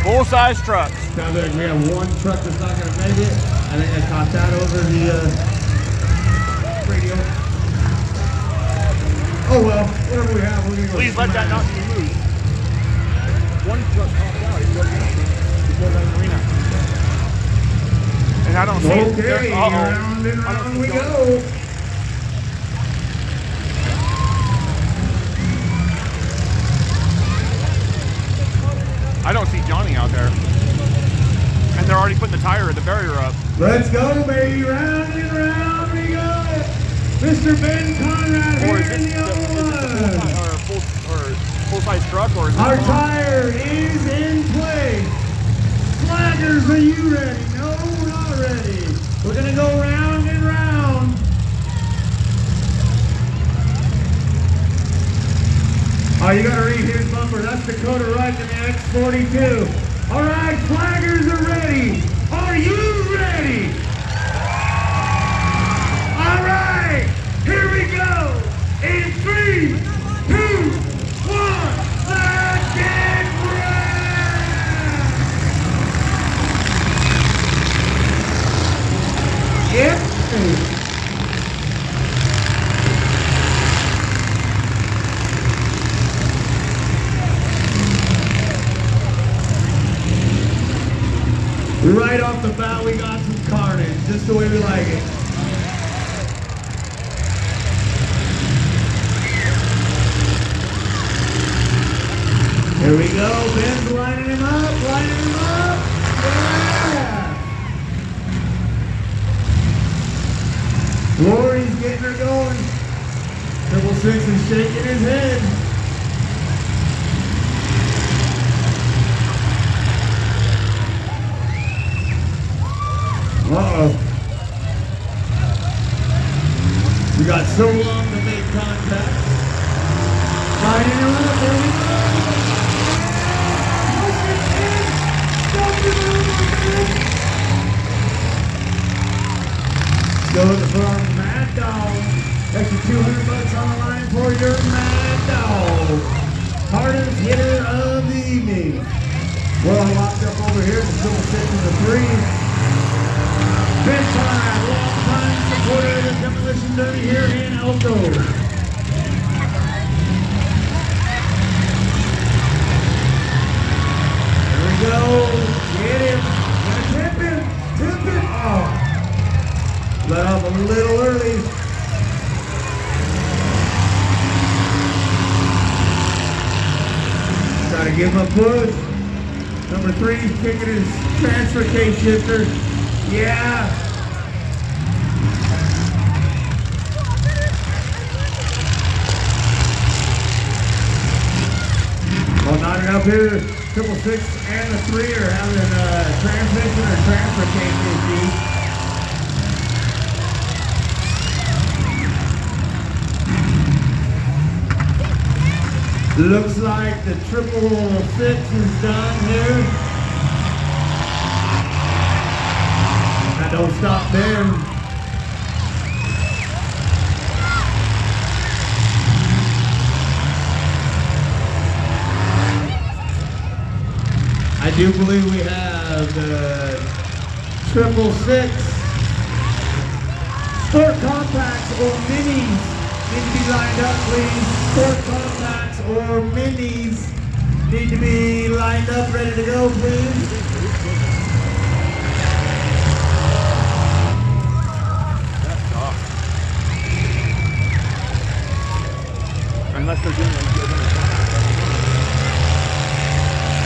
Full-size trucks. Sounds like we have one truck that's not going to make it. I think I caught that over the radio. Oh well, whatever we have, we're going to go. Please let that not be moved. One truck popped out. He before that arena. And I don't see it. Okay, round and round we go. I don't see Johnny out there. And they're already putting the tire or the barrier up. Let's go, baby. Round and round we go. Mr. Ben Conrad here in the other one. Full-size truck, or is our tire is in place. Flaggers, are you ready? No, we're not ready. We're going to go round and round. Oh, you got to read his bumper. That's Dakota Wright in the X42. All right, flaggers are ready. Are you ready? All right, here we go. In 3, 2, 1, let's get ready. Yep. Right off the bat, we got some carnage, just the way we like it. Here we go, Ben's lining him up, Yeah! Lori's getting her going. 666 is shaking his head. Uh-oh. We got so long to make contact. Right in and up, there we go. Go for our Mad Dog. Extra $200 on the line for your Mad Dog. Hardest hitter of the evening. Well, locked up over here, the 663. Ben Conrad, long-time supporter of the Demolition Derby here in Elko. There we go. Get him. Gonna tip him. Oh. Let off a little early. Try to give him a push. Number 3's kicking his transfer case shifter. Yeah. Well, knotted up here, 666 and the 3 are having a transmission or transfer case issue. Looks like the 666 is done here. Don't stop there. I do believe we have the 666 Sport Compacts or Minis need to be lined up, please. Sport Compacts or Minis need to be lined up, ready to go, please. Unless they're doing it.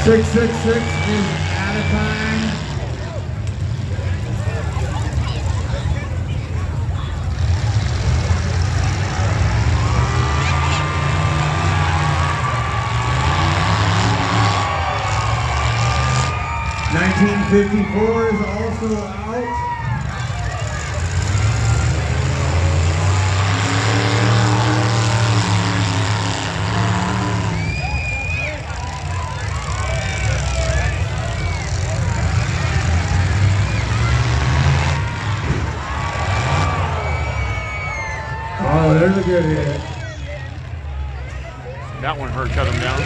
666 is out of time. $19.54 is also out. Oh, there's a good hit. That one hurt, cut him down.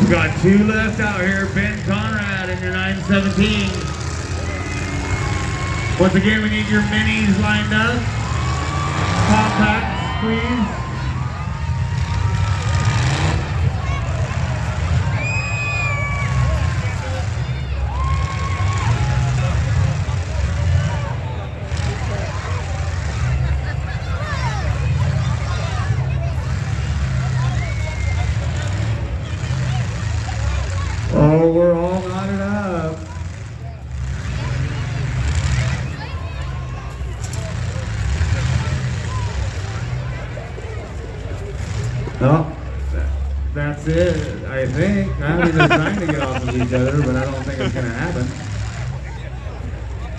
We've got 2 left out here. Ben Conrad in your 917. Once again, we need your minis lined up. Compacts, please. Oh, we're all knotted up. Oh, that's it, I think. I mean, they're trying to get off of each other, but I don't think it's going to happen.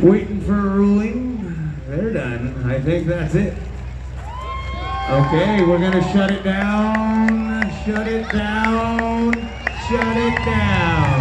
Waiting for a ruling. They're done. I think that's it. Okay, we're going to shut it down. Shut it down. Shut it down.